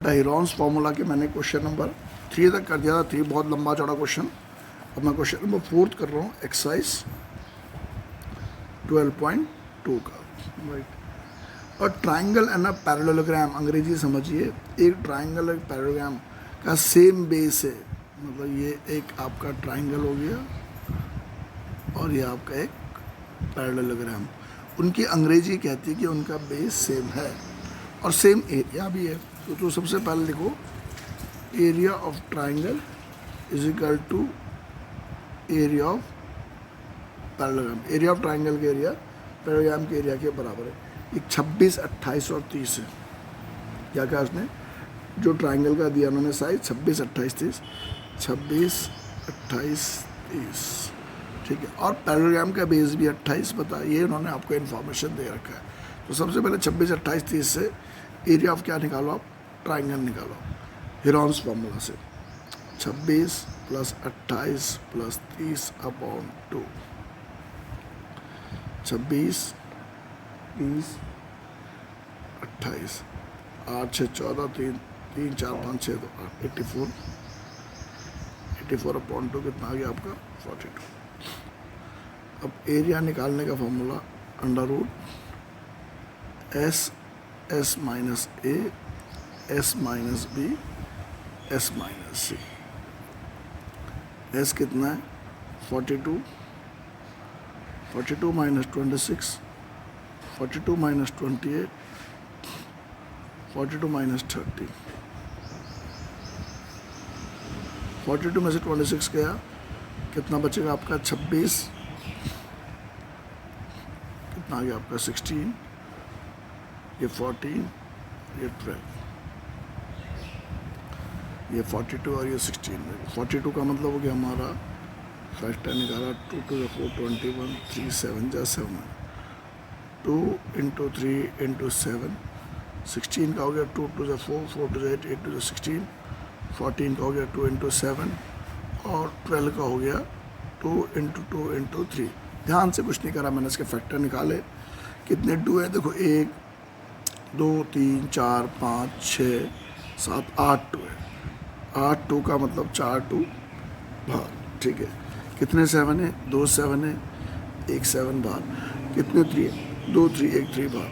डायरॉन्स formula के मैंने question number 3 तक कर दिया था। 3 बहुत लंबा चौड़ा क्वेश्चन। अब मैं क्वेश्चन नंबर 4 कर रहा हूँ, एक्सरसाइज 12.2 का। राइट। और ट्राइंगल एंड अ पैरेललोग्राम, अंग्रेजी समझिए। एक ट्राइंगल और एक पैरेललोग्राम का सेम बेस है, मतलब ये एक आपका ट्राइंगल हो गया और ये आपका एक पैरेललोग्राम। उनकी अंग्रेजी कहती है कि उनका बेस सेम है और सेम एरिया भी है। तो सबसे पहले लिखो area of triangle is equal to area of parallelogram. Area of triangle के एरिया पैरेललोग्राम के एरिया के बराबर है। एक 26, 28 और 30 है। क्या कहा उसने, जो ट्राइंगल का दिया उन्होंने साइज 26, 28, 30, 26, 28, 30, ठीक है। और पैरेललोग्राम का बेस भी 28 पता, ये उन्होंने आपको इन्फॉर्मेशन दे रखा है। तो सबसे पहले 26, 28, 30 से एरिया ऑफ क्या निकालो आप, ट्राइंगल निकालो हेरॉन्स फार्मूला से। 26 प्लस 28 प्लस 30 अपॉन 2। 26, 30, 28, 8, 6, 14, 3, 4, 5, 6, 2, 8, 84। 84 अपॉन 2 कितना आ गया आपका 42। अब एरिया निकालने का formula under root S minus A, S minus B, S minus C. S कितना है 42, 42 माइनस 26, 42 माइनस 28, 42 माइनस 30। 42 में से 26 गया, कितना बचेगा आपका 26, कितना आ गया आपका 16, ये 14, ये 12, ये 42 और ये 16। 42 का मतलब हो गया हमारा फैक्टर निकाला 2 to the 4 21, 3 7 जा 7, 2 into 3 into 7। 16 का हो गया 2 to the 4, 4 to the 8, 8 to the 16। 14 का हो गया 2 into 7 और 12 का हो गया 2 into 2 into 3। ध्यान से कुछ नहीं करा मैंने, इसके फैक्टर निकाले। कितने 2 है देखो, 1 2 3 4 5 6 7 8 2 है। 8 2 का मतलब 4 2 बाहर, ठीक है। कितने 7 है, 2 7 है, 1 7 बाहर। कितने 3 है, 2 3, 1 3 बाहर।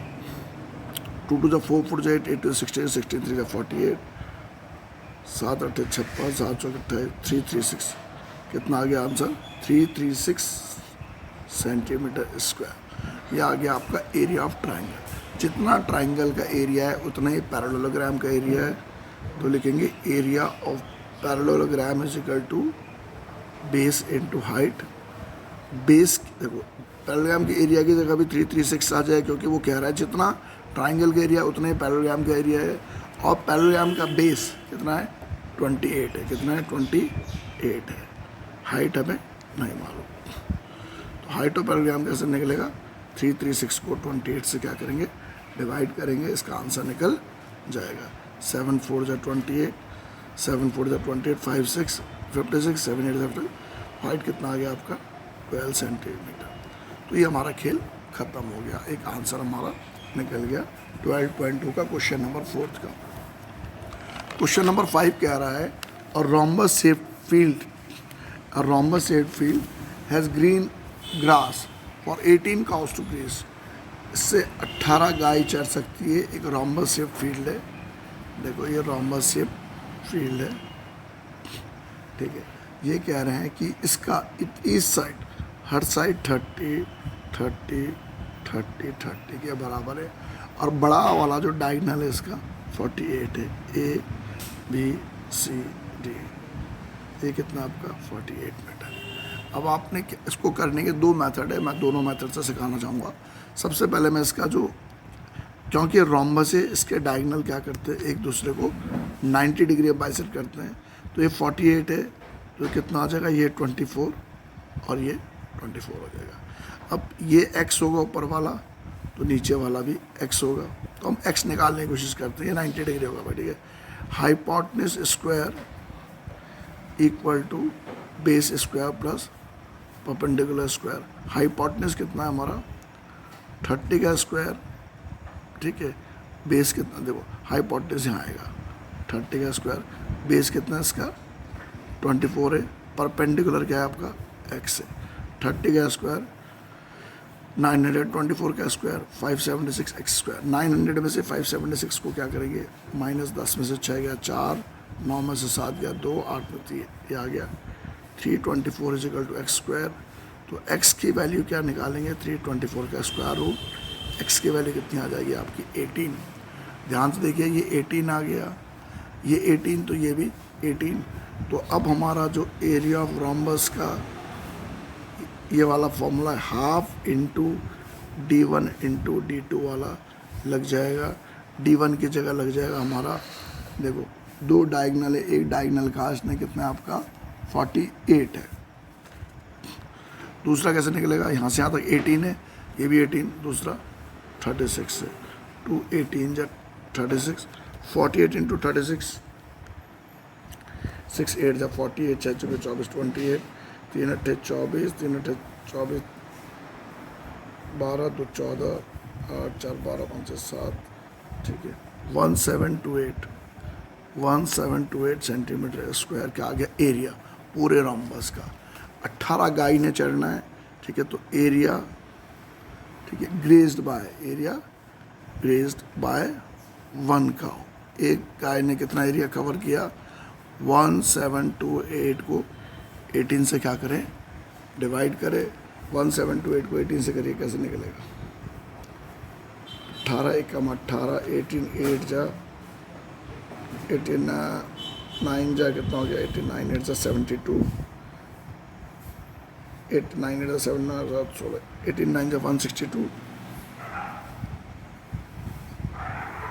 2 to the 4 4 to 8, 8 to the 16, 16 3 का 48, 7 8 56, 7 4 28, 336। कितना आ गया आंसर 336 सेंटीमीटर स्क्वायर। ये आ गया आपका एरिया ऑफ ट्राइंगल। जितना ट्राइंगल का एरिया है उतना ही पैरेललोग्राम का एरिया है। तो लिखेंगे area of parallelogram is equal to base into height. Base देखो पैरेललोग्राम के एरिया की जगह भी 336 आ जाए, क्योंकि वो कह रहा है जितना ट्राइंगल का एरिया उतना ही पैरेललोग्राम का एरिया है। और पैरेललोग्राम का बेस कितना है 28 है। कितना है 28 है। हाइट हमें नहीं मालूम, तो हाइट ऑफ पैरेललोग्राम कैसे निकलेगा, 336 को 28 से क्या करेंगे डिवाइड करेंगे, इसका आंसर निकल जाएगा। 7 4 जा 28, 7 4 जा 28, 5 6 56, 7 8 50। हाइट कितना आ गया आपका 12 सेंटीमीटर। तो ये हमारा खेल ख़त्म हो गया। एक आंसर हमारा निकल गया 12.2 का क्वेश्चन नंबर 4 का। क्वेश्चन नंबर 5 कह रहा है और rhombus shaped field has green grass for 18 cows to graze। इससे 18 गाय चर सकती है। एक rhombus shaped field है, देखो ये rhombus shaped field है, ठीक है। ये कह रहे हैं कि इसका ईस्ट साइड हर साइड 30 30 30 30 के बराबर है और बड़ा वाला जो डायगोनल है इसका 48 है। ए बी सी डी, ये कितना आपका 48 मीटर है। अब आपने इसको करने के 2 मेथड है, मैं दोनों मेथड से सिखाना चाहूँगा। सबसे पहले मैं इसका जो, क्योंकि रोम्बस है इसके डायगोनल क्या करते हैं एक दूसरे को 90 डिग्री बाइसेक्ट करते हैं। तो ये 48 है, तो कितना आ जाएगा ये 24 और ये 24 हो जाएगा। अब ये x होगा ऊपर वाला, तो नीचे वाला भी x होगा। तो हम x निकालने की कोशिश करते हैं। 90 डिग्री होगा, ठीक है। Hypotenuse square equal to base square plus perpendicular square. Hypotenuse कितना है हमारा 30 का स्क्वायर, ठीक है। बेस कितना देखो, हाइपोटेन्यूज यहाँ आएगा 30 का स्क्वायर, बेस कितना है इसका 24 है, परपेंडिकुलर क्या है आपका x है, 30 का स्क्वायर 900, 24 का स्क्वायर 576 एक्स स्क्वायर। 900 में से 576 को क्या करेंगे, -10 में से 6 गया 4, 9 में से 7 गया 2, 8 में 3 ये आ गया 324 इजिकल टू एक्स स्क्वायर। तो x की वैल्यू क्या निकालेंगे, 324 का स्क्वायर रूट, x की वैल्यू कितनी आ जाएगी आपकी 18। ध्यान से देखिए ये 18 आ गया, ये 18 तो ये भी 18। तो अब हमारा जो एरिया ऑफ रोम्बस का ये वाला फॉर्मूला है half into D1 into D2 वाला लग जाएगा। D1 की जगह लग जाएगा हमारा, देखो 2 डायगनल है, एक डायगनल कास्ट ने कितना है आपका 48 है। दूसरा कैसे निकलेगा, यहाँ से यहाँ तक 18 है, ये भी 18, दूसरा 36 है, 2 18 जा 36, 48 इंटू 36, 6 8 जा 48, 6 चौके 24, 28, 3 अट्ठे 24, 3 अट्ठे 24, 12 2 14, 8 4 12 5 7, ठीक है 1728 सेंटीमीटर स्क्वायर का आ गया एरिया पूरे रोम्बस का। 18 गाय ने चढ़ना है, ठीक है, तो एरिया, ठीक है, ग्रेज्ड बाय 1 काउ। एक गाय ने कितना एरिया कवर किया, 1728 को 18 से क्या करें, डिवाइड करें, 1728 को 18 से करिए, कैसे निकलेगा, 18 एकम 18, 18 8 जा 89 जा कितना हो गया, 89 8 जा 72, 89 8 जा 7 89 जा 162,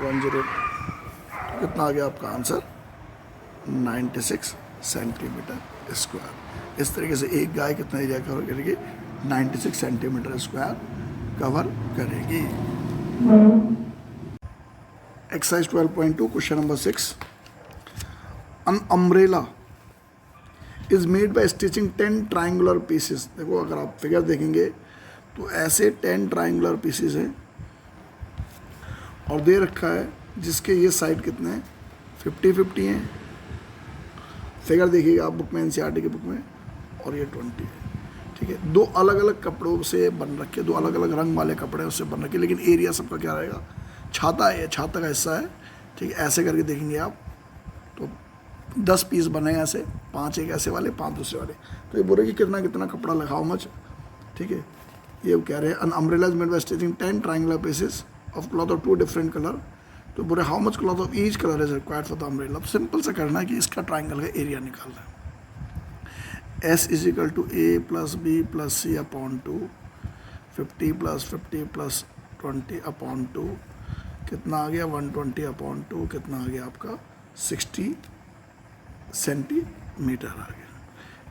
10, कितना आ गया आपका आंसर 96 सेंटीमीटर स्क्वायर। इस तरीके से एक गाय कितना एरिया कवर करेगी, 96 सेंटीमीटर स्क्वायर कवर करेगी। Exercise 12.2 question number 6, an umbrella is made by stitching 10 triangular pieces। देखो अगर आप फिगर देखेंगे तो ऐसे 10 triangular pieces हैं और दे रखा है जिसके ये साइड कितने हैं 50-50 हैं। फिगर देखिएगा आप बुक में, एनसीईआरटी की बुक में, और ये 20 है, ठीक है। 2 अलग अलग कपड़ों से बन रखे, 2 अलग अलग रंग वाले कपड़े उससे बन रखे, लेकिन एरिया सबका क्या रहेगा, छाता है, छाता का हिस्सा है, ठीक है। ऐसे करके देखेंगे आप तो 10 पीस बने हैं ऐसे, 5 एक ऐसे वाले, 5 दूसरे वाले, तो ये बोले कि कितना कितना कपड़ा लगाओ मच, ठीक है। ये कह रहे हैं an umbrella is made by stitching 10 triangular pieces of cloth of 2 different colour. तो बोले how much cloth of each colour is required for the umbrella. तो सिंपल से करना है कि इसका ट्राइंगल का एरिया निकालना है। S is equal to A plus B plus C upon 2, 50 plus 20 upon 2, कितना आ गया 120 अपॉन 2, कितना आ गया आपका 60 सेंटीमीटर आ गया,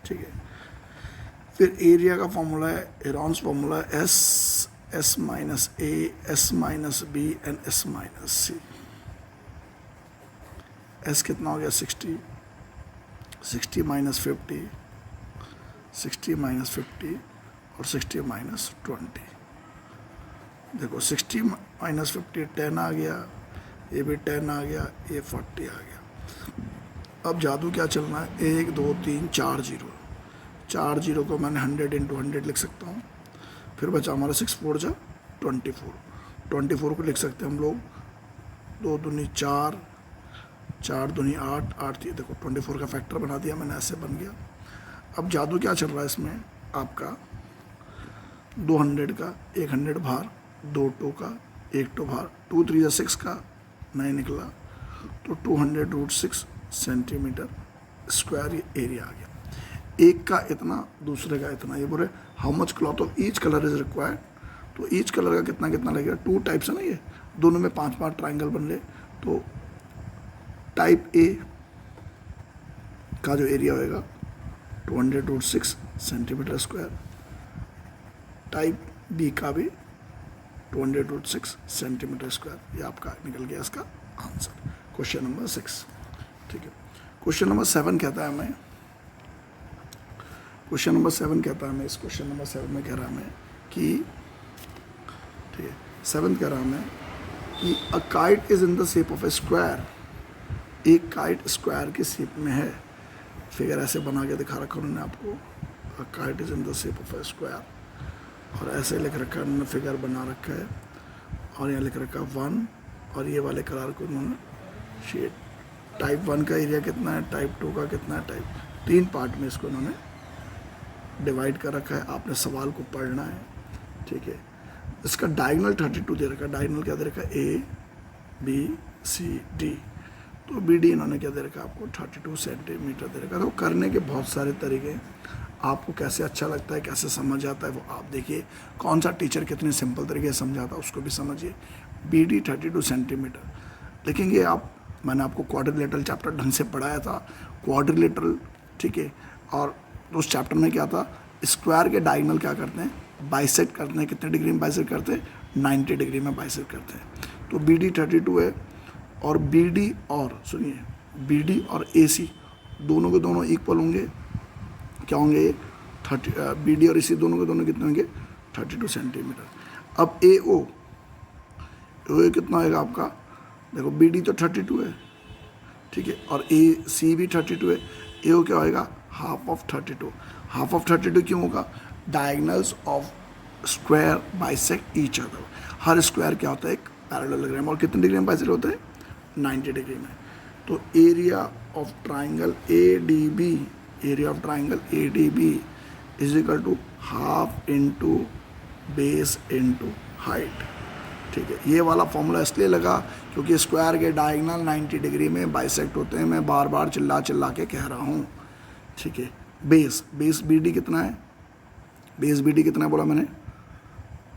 ठीक है। फिर एरिया का फॉर्मूला है, हेरॉन्स फॉर्मूला है S minus A, S minus B and S minus C। S कितना हो गया 60, 60 माइनस 50, 60 माइनस 50 और 60 माइनस 20। देखो 60 माइनस 50 10 आ गया, ये भी 10 आ गया, ये 40 आ गया। अब जादू क्या चलना है, 1 2 3 4 जीरो, 4 जीरो को मैंने 100 इंटू 100 लिख सकता हूँ। फिर बचा हमारा 6 4 जा 24 को लिख सकते हैं हम लोग 2 दूनी 4, 4 दूनी 8, 8 देखो 24 का फैक्टर बना दिया मैंने, ऐसे बन गया। अब जादू क्या चल रहा है इसमें आपका, 200 का 100 बाहर, 2 2 का 1 2 बाहर, 2 3 जा 6 का नहीं निकला, तो 200√6 सेंटीमीटर स्क्वायर ये एरिया आ गया। एक का इतना, दूसरे का इतना। ये बोले how much cloth of each colour is required, तो ईच कलर का कितना कितना लगेगा, 2 टाइप्स है ना, ये दोनों में 5-5 ट्राइंगल बन ले, तो टाइप ए का जो एरिया होएगा 200√6 सेंटीमीटर स्क्वायर, टाइप बी का भी 200√6 सेंटीमीटर स्क्वायर। ये आपका निकल गया इसका आंसर, क्वेश्चन नंबर 6, ठीक है। क्वेश्चन नंबर 7 कहता है हमें, क्वेश्चन नंबर 7 कहता है हमें, इस क्वेश्चन नंबर 7 में कह रहा हमें कि, ठीक है, 7 कह रहा हमें कि a kite is in the shape of A square एक काइट स्क्वायर की शेप में है, फिगर ऐसे बना के दिखा रखा उन्होंने आपको, kite is in the shape of A square, और ऐसे लिख रखा है उन्होंने, फिगर बना रखा है, और यहाँ लिख रखा 1, और ये वाले कलर को उन्होंने शेड। टाइप 1 का एरिया कितना है, टाइप 2 का कितना है, टाइप 3 पार्ट में इसको उन्होंने डिवाइड कर रखा है। आपने सवाल को पढ़ना है, ठीक है। इसका डायगोनल 32 दे रखा है, डायगोनल क्या दे रखा है, ए बी सी डी, तो बी डी इन्होंने क्या दे रखा है आपको 32 सेंटीमीटर दे रखा है। तो करने के बहुत सारे तरीके हैं, आपको कैसे अच्छा लगता है, कैसे समझ आता है वो आप देखिए, कौन सा टीचर कितने सिंपल तरीके से समझाता है उसको भी समझिए। बी डी 32 सेंटीमीटर लिखेंगे आप, मैंने आपको क्वाड्रिलेटरल चैप्टर ढंग से पढ़ाया था, क्वाड्रिलेटरल, ठीक है। और उस चैप्टर में क्या था, स्क्वायर के डायगोनल क्या करते हैं, बाइसेक्ट करते हैं। कितने डिग्री में बाइसेक्ट करते हैं, 90 डिग्री में बाइसेक्ट करते हैं। तो बी डी 32 है, और बी डी और सुनिए, बी डी और ए सी दोनों के दोनों इक्वल होंगे, क्या होंगे ये 30, बी डी और ए सी दोनों के दोनों कितने होंगे 32 सेंटीमीटर। अब ए ओ कितना होगा आपका, देखो बी डी तो 32 है, ठीक है, और ए सी भी 32 है, ए ओ क्या होएगा हाफ ऑफ 32। हाफ ऑफ 32 क्यों होगा, diagonals of square bisect each other. Her square क्या होता है, एक पैरेललोग्राम, और कितने डिग्री में बाइसेक्ट होता है 90 डिग्री में। तो area of triangle A D B, area of triangle A D B is equal to half into base into height, ठीक है। ये वाला फॉर्मूला इसलिए लगा क्योंकि स्क्वायर के डायगोनल 90 डिग्री में बाइसेक्ट होते हैं, मैं बार बार चिल्ला चिल्ला के कह रहा हूँ, ठीक है। बेस बी डी कितना है, बेस बी डी कितना है बोला मैंने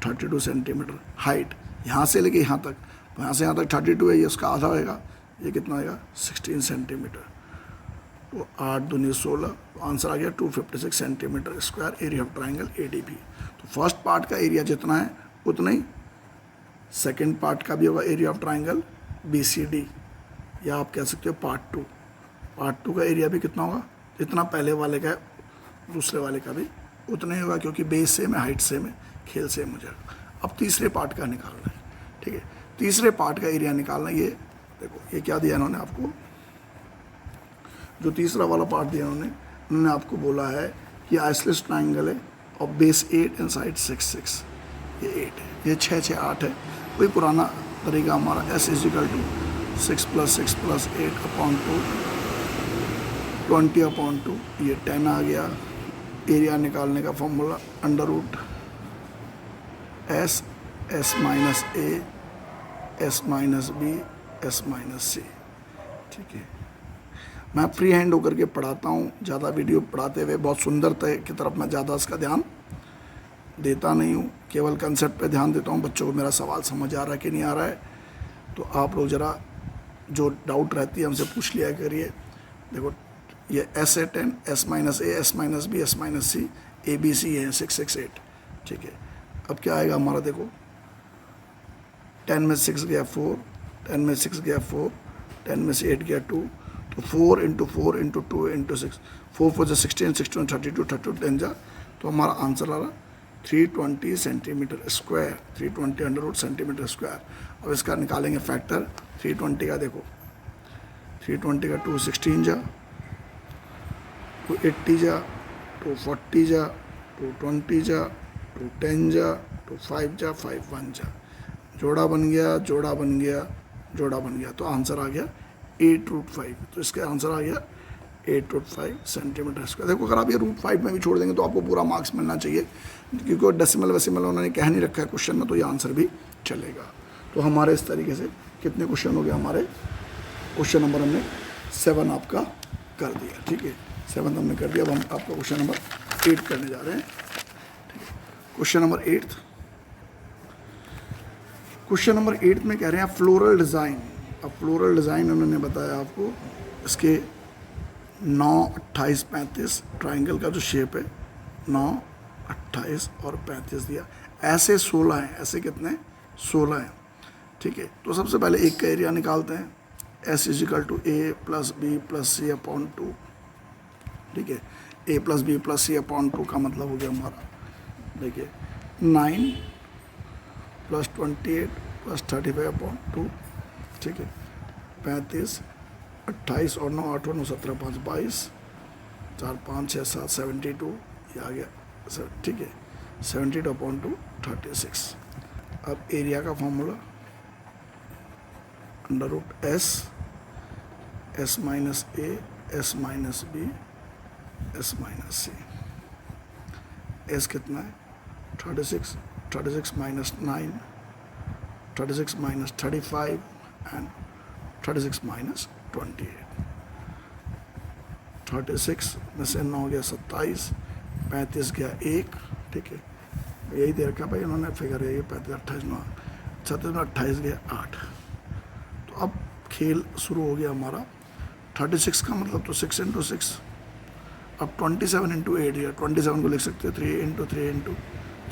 32 सेंटीमीटर। हाइट यहाँ से लेके यहाँ तक, तो यहाँ से यहाँ तक 32 है, ये उसका आधा होएगा, ये कितना होएगा 16 सेंटीमीटर। तो 8 दूनी 16, तो आंसर आ गया 256 centimetre square area of triangle A D B. तो फर्स्ट पार्ट का एरिया जितना है उतना ही सेकेंड पार्ट का भी होगा, area of triangle B C D, या आप कह सकते हो पार्ट टू का एरिया भी कितना होगा, जितना पहले वाले का है दूसरे वाले का भी उतना ही होगा, क्योंकि बेस सेम है, हाइट सेम है, खेल सेम हो जाएगा। अब तीसरे पार्ट का निकालना है, ठीक है। तीसरे पार्ट का एरिया निकालना, ये देखो ये क्या दिया इन्होंने आपको, जो तीसरा वाला पार्ट दिया उन्होंने आपको बोला है कि आइसोसेलेस ट्राइंगल है और बेस 8 एंड साइड 6 6, ये 8 है, ये 6 6 8 है। वही पुराना तरीका हमारा, S is equal to 6 + 6 + 8 upon 2 20 upon 2, ये 10 आ गया। एरिया निकालने का formula under root S minus A S minus B S minus C, ठीक है। मैं फ्री हैंड होकर के पढ़ाता हूँ, ज़्यादा वीडियो पढ़ाते हुए बहुत सुंदरता की तरफ मैं ज़्यादा इसका ध्यान देता नहीं हूँ, केवल कंसेप्ट पे ध्यान देता हूँ। बच्चों को मेरा सवाल समझ आ रहा है कि नहीं आ रहा है, तो आप लोग ज़रा जो डाउट रहती है हमसे पूछ लिया करिए। देखो ये एस है 10, S minus A S minus B S minus C, A B C है 6 6 8, ठीक है। अब क्या आएगा हमारा, देखो 10 में 6 गया 4, 10 में 6 गया 4, 10 में से 8 गया 2, तो 4 × 4 × 2 × 6, 4 4 16, 16 32, 32 10 जा, तो हमारा आंसर आ रहा 320 centimetre square, 320 under root centimetre square. अब इसका निकालेंगे फैक्टर 320 का, देखो 320 का 216 जा, 280 जा, 240 जा, 220 जा, 210 जा, 25 जा, 51 जा, जोड़ा बन गया, जोड़ा बन गया, जोड़ा बन गया, तो आंसर आ गया 8√5। तो इसका आंसर आ गया 8√5 सेंटीमीटर स्क्वायर। देखो अगर आप ये √5 में भी छोड़ देंगे तो आपको पूरा मार्क्स मिलना चाहिए, क्योंकि डेसिमल वेसिमल उन्होंने कह नहीं रखा है क्वेश्चन में, तो ये आंसर भी चलेगा। तो हमारे इस तरीके से कितने क्वेश्चन हो गए हमारे, क्वेश्चन नंबर हमने 7 आपका कर दिया, ठीक है, 7 हमने कर दिया। अब हम आपका क्वेश्चन नंबर 8 करने जा रहे हैं, ठीक है। क्वेश्चन नंबर 8, क्वेश्चन नंबर 8 में कह रहे हैं फ्लोरल डिज़ाइन। अब फ्लोरल डिज़ाइन उन्होंने बताया आपको, इसके 9 28 35 ट्राइंगल का जो शेप है 9 28 और 35 दिया, ऐसे 16 हैं, ऐसे कितने 16 हैं, ठीक है। तो सबसे पहले एक का एरिया निकालते हैं, S is equal to A plus B plus C upon 2, ठीक है। A plus B plus C upon 2 का मतलब हो गया हमारा, देखिए 9 + 28 + 35 अपॉन 2, ठीक है, 35 28 और 9 8 9 17 5 22 4 5 6 7 72 ये आ गया सर, ठीक है 72/2 36। अब एरिया का formula √S S minus A S minus B S minus C। S कितना है 36, 36 माइनस 9, 36 माइनस 35 एंड 36 माइनस 28। 36 में से 9 गया 27, 35 गया 1, ठीक है यही दे रखा भाई उन्होंने फिगर है ये 35 28 9 36 में 28 गया 8। तो अब खेल शुरू हो गया हमारा। 36 का मतलब तो 6 × 6, अब 27 × 8 या 27 को लिख सकते हैं 3 × 3 ×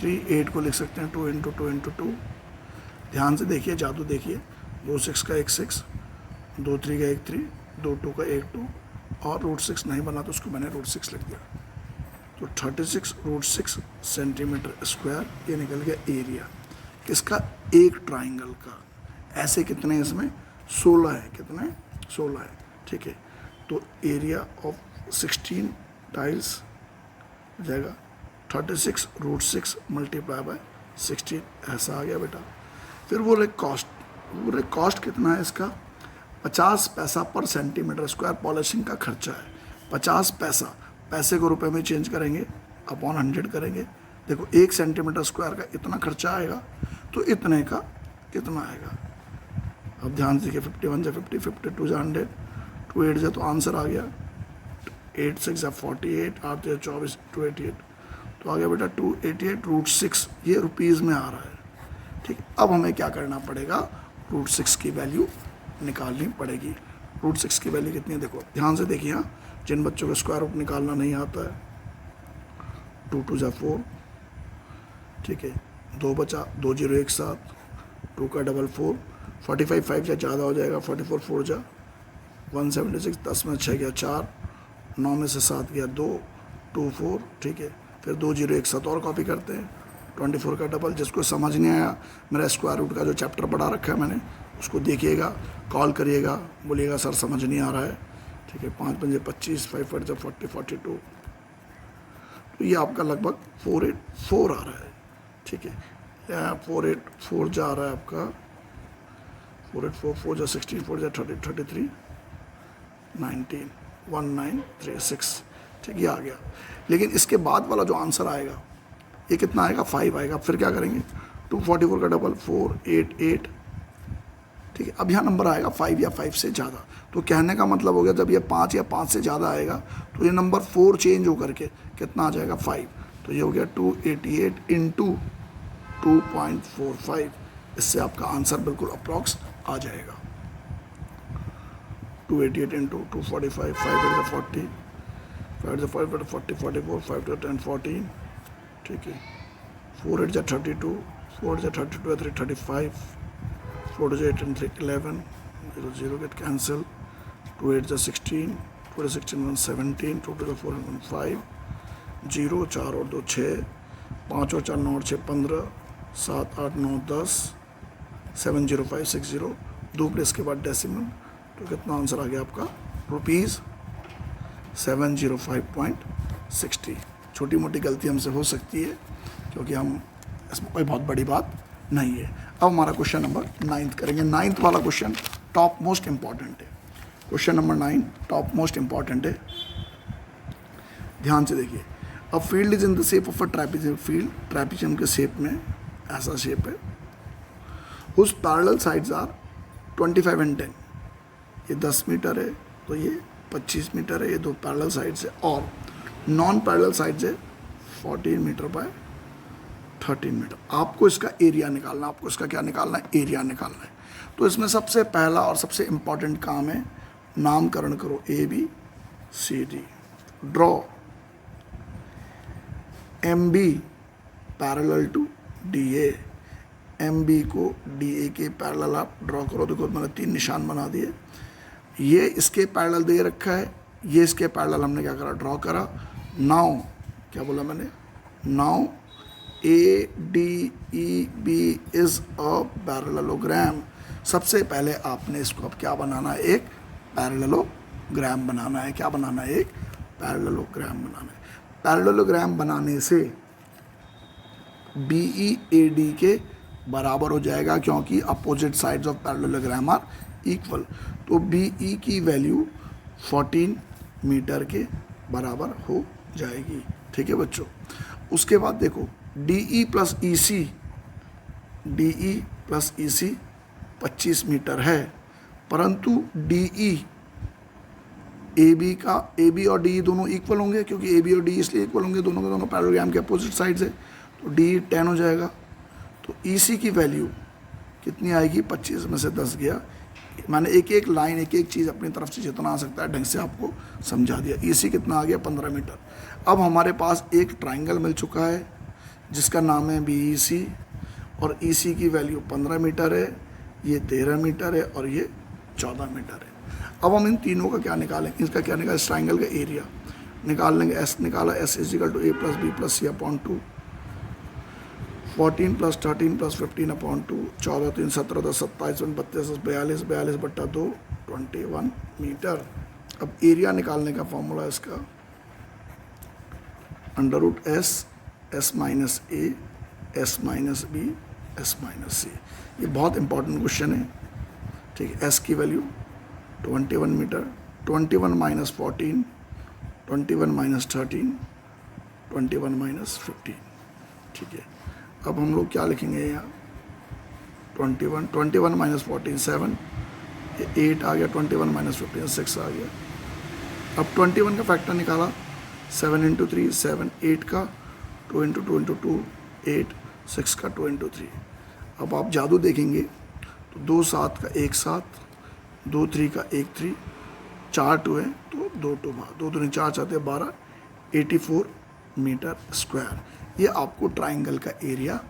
3, 8 को लिख सकते हैं 2 × 2 × 2। ध्यान से देखिए, जादू देखिए, 2 6 का 1 6, 2 3 का 1 3, 2 2 का 1 2 और √6 नहीं बना तो उसको मैंने √6 लिख दिया। तो 36 √6 सेंटीमीटर स्क्वायर ये निकल गया एरिया किसका, एक ट्राइंगल का। ऐसे कितने इसमें 16 है, कितने 16 है, ठीक है। तो एरिया ऑफ 16 टाइल्स हो जाएगा 36 √6 मल्टीप्लाई बाय 16, ऐसा आ गया बेटा। फिर वो कॉस्ट कितना है इसका, 50 पैसा पर सेंटीमीटर स्क्वायर पॉलिशिंग का खर्चा है। 50 पैसा, पैसे को रुपए में चेंज करेंगे अपॉन 100 करेंगे। देखो 1 सेंटीमीटर स्क्वायर का इतना खर्चा आएगा तो इतने का कितना आएगा। अब ध्यान से देखिए 51 जा 50, 52 जा 100, 2 8 जा तो आंसर आ गया 8 6 जा 48, 8 जा 24, 288 तो आ गया बेटा 288 √6। ये रुपीज़ में आ रहा है, ठीक। अब हमें क्या करना पड़ेगा, √6 की वैल्यू निकालनी पड़ेगी। √6 की वैल्यू कितनी है देखो, ध्यान से देखिए। हाँ, जिन बच्चों को स्क्वायर रूट निकालना नहीं आता है, 2 2 जा 4, ठीक है 2 बचा, 2 0 1 7, 2 का डबल 4, 45 5 जा ज़्यादा हो जाएगा, 44 4 जा 176, 10 में 6 गया 4, 9 में से 7 गया 2, 2 4, ठीक है। फिर 2 0 1 7 और कॉपी करते हैं, 24 का डबल। जिसको समझ नहीं आया, मेरा स्क्वायर रूट का जो चैप्टर पढ़ा रखा है मैंने, उसको देखिएगा, कॉल करिएगा, बोलिएगा सर समझ नहीं आ रहा है, ठीक है। 5 5 25, 5 8 40 42, तो ये आपका लगभग 484 आ रहा है, ठीक है। 484 जा रहा है आपका, 484 4 जा 16, 4 जा 30, 33 19 1936, ठीक, ये आ गया। लेकिन इसके बाद वाला जो आंसर आएगा ये कितना आएगा, 5 आएगा। फिर क्या करेंगे, 244 का डबल 488, ठीक है। अब यहाँ नंबर आएगा 5 या 5 से ज़्यादा। तो कहने का मतलब हो गया जब ये 5 या 5 से ज़्यादा आएगा तो ये नंबर 4 चेंज होकर के कितना आ जाएगा 5। तो ये हो गया 288 × 2.45। इससे आपका आंसर बिल्कुल अप्रॉक्स आ जाएगा। 288 × 245, 5 × 40, 5 × 5 × 40 44, 5 × 10 14, ठीक है। 4 8 जा 32, 4 जा 32 3 35, 4 8 and 3 11, 0 0 get cancel, 2 8 जा 16, 2 16 1 17, 2 2 4 1 5, 0 4 और 2 6, 5 और 4 9 और 6 15, 7 8 9 10, 70560, 2 प्लेस के बाद डेसिमल। तो कितना आंसर आ गया आपका, ₹705.60। छोटी मोटी गलती हमसे हो सकती है क्योंकि हम इसमें कोई बहुत बड़ी बात नहीं है। अब हमारा क्वेश्चन नंबर 9 करेंगे। 9 वाला क्वेश्चन टॉप मोस्ट इम्पॉर्टेंट है। Question number 9 top most important है, ध्यान से देखिए। अब field is in the shape of a trapezium. Field trapezium के शेप में, ऐसा शेप है, उस पैरेलल साइड्स आर 25 and 10। ये 10 मीटर है तो ये 25 मीटर है, ये 2 पैरेलल साइड्स है। और नॉन पैरेलल साइड्स है 14 मीटर बाय 13 मीटर। आपको इसका एरिया निकालना, आपको इसका क्या निकालना है, एरिया निकालना है। तो इसमें सबसे पहला और सबसे इम्पॉर्टेंट काम है, नामकरण करो ABCD। Draw MB parallel to DA। MB को DA के पैरेलल आप ड्रॉ करो। देखो मैंने 3 निशान बना दिए। ये इसके पैरेलल दे रखा है, ये इसके पैरेलल हमने क्या करा, ड्रॉ करा। नाउ क्या बोला मैंने, now ADEB is a parallelogram. सबसे पहले आपने इसको अब क्या बनाना है, एक पैरेललोग्राम बनाना है। क्या बनाना है? एक पैरेललोग्राम बनाना है। पैरेललोग्राम बनाने से BE AD के बराबर हो जाएगा, क्योंकि opposite sides of parallelogram are equal. तो BE की वैल्यू 14 मीटर के बराबर हो जाएगी। ठीक है बच्चों। उसके बाद देखो DE प्लस EC 25 मीटर है, परंतु DE AB और DE दोनों इक्वल होंगे, क्योंकि AB और DE इसलिए इक्वल होंगे, दोनों के दोनों पैरेललोग्राम के अपोजिट साइड है, तो DE 10 हो जाएगा। तो EC की वैल्यू कितनी आएगी? 25 में से 10 गया। मैंने एक एक लाइन, एक एक चीज़ अपनी तरफ से जितना आ सकता है ढंग से आपको समझा दिया। EC कितना आ गया? 15 मीटर। अब हमारे पास एक ट्राइंगल मिल चुका है जिसका नाम है BEC, और EC की वैल्यू 15 मीटर है, ये 13 मीटर है और ये 14 मीटर है। अब हम इन तीनों का क्या निकालेंगे? इसका क्या निकालें? इस ट्राइंगल का एरिया निकाल लेंगे। S निकाला, S = A + B + C/2, 14 + 13 + 15/2, 14 3 17 10 27 32 42 42/2, 21 metre. अब एरिया निकालने का फॉर्मूला इसका √S, S - A, S - B, S - C। ये बहुत इंपॉर्टेंट क्वेश्चन है। ठीक है। S की वैल्यू 21 मीटर, 21 - 14, 21 - 13, 21 - 15। ठीक है। अब हम लोग क्या लिखेंगे यहाँ? 21 - 14 7, ये 8 आ गया, 21 - 15 6 आ गया। अब 21 का फैक्टर निकाला, 7 × 3 7, 8 का 2 × 2 × 2 8, 6 का 2 × 3। अब आप जादू देखेंगे तो 2 7 का 1 7, 2 3 का 1 3, 4 2 है तो 2 2 2 2 4 4 12, 84 मीटर स्क्वायर। ये आपको ट्राइंगल का एरिया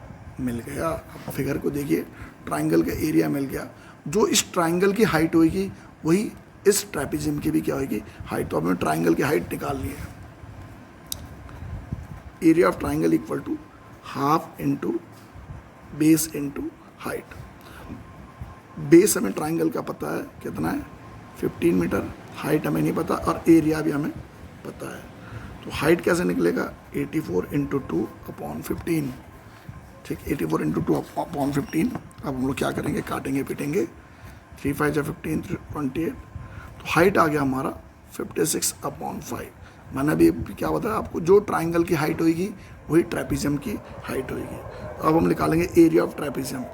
मिल गया। आप फिगर को देखिए, ट्राइंगल का एरिया मिल गया। जो इस ट्राइंगल की हाइट होगी वही इस ट्रेपेजियम की भी क्या होगी? हाइट। तो हमें ट्राइंगल की हाइट निकालनी है। Area of triangle equal to half into base into height. Base हमें ट्राइंगल का पता है कितना है? 15 मीटर। हाइट हमें नहीं पता और एरिया भी हमें पता है। तो हाइट कैसे निकलेगा? 84 × 2/15। ठीक, 84 × 2/15। अब हम लोग क्या करेंगे? काटेंगे पीटेंगे। 3 5 = 15, 28। तो हाइट आ गया हमारा 56/5। मैंने अभी क्या बताया आपको? जो ट्राइंगल की हाइट होगी वही ट्रेपेजियम की हाइट होगी। अब हम निकालेंगे area of trapezium.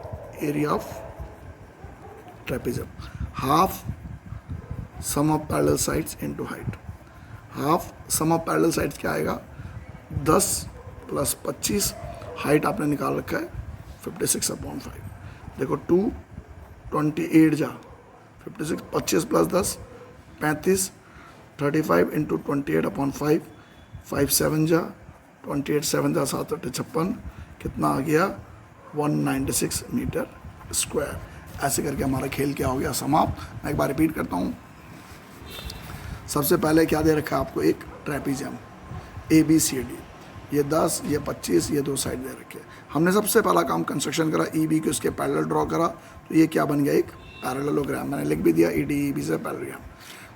Area of trapezium half sum of parallel sides into height. Half sum of parallel sides क्या आएगा? 10 + 25। हाइट आपने निकाल रखा है 56/5। देखो 2 28 जा 56, 25 + 10 35, 35 × 28/5, 5 7 जा 28, 7 जा 7 8 56। कितना आ गया? 196 मीटर स्क्वायर। ऐसे करके हमारा खेल क्या हो गया? समाप्त। मैं एक बार रिपीट करता हूँ। सबसे पहले क्या दे रखा है आपको? एक ट्रेपेजियम ABCD। ये 10, ये 25, ये 2 साइड दे रखे। हमने सबसे पहला काम कंस्ट्रक्शन करा, EB को इसके पैरेलल ड्रॉ करा, तो ये क्या बन गया? एक पैरेललोग्राम। मैंने लिख भी दिया ED/EB से पैरेललोग्राम।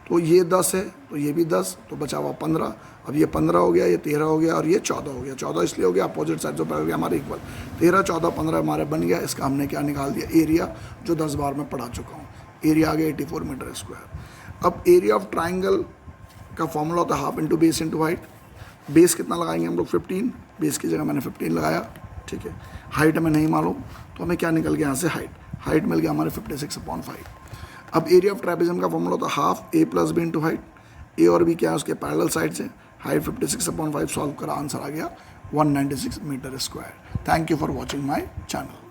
तो ये 10 है तो ये भी 10, तो बचा हुआ 15। अब ये 15 हो गया, ये 13 हो गया और ये 14 हो गया। 14 इसलिए हो गया अपोजिट साइड जो पैरेललोग्राम हमारे इक्वल। 13 14 15 हमारे बन गया। इसका हमने क्या निकाल दिया? एरिया, जो 10 बार मैं पढ़ा चुका हूँ। एरिया आ गया 84 मीटर स्क्वायर। अब एरिया ऑफ ट्राइंगल का फॉर्मूला होता है half into base into height. Base कितना लगाएंगे हम लोग? 15। बेस की जगह मैंने 15 लगाया। ठीक है। हाइट हमें नहीं मालूम तो हमें क्या निकल गया यहाँ से? हाइट मिल गया हमारे 56/5। अब एरिया ऑफ ट्रेपेजियम का फॉर्मूला होता है half A + B into height. A और बी क्या है? उसके पैरेलल साइड्स हैं। हाइट 56/5 सॉल्व करा, आंसर आ गया 196 metre square. Thank you for watching my channel.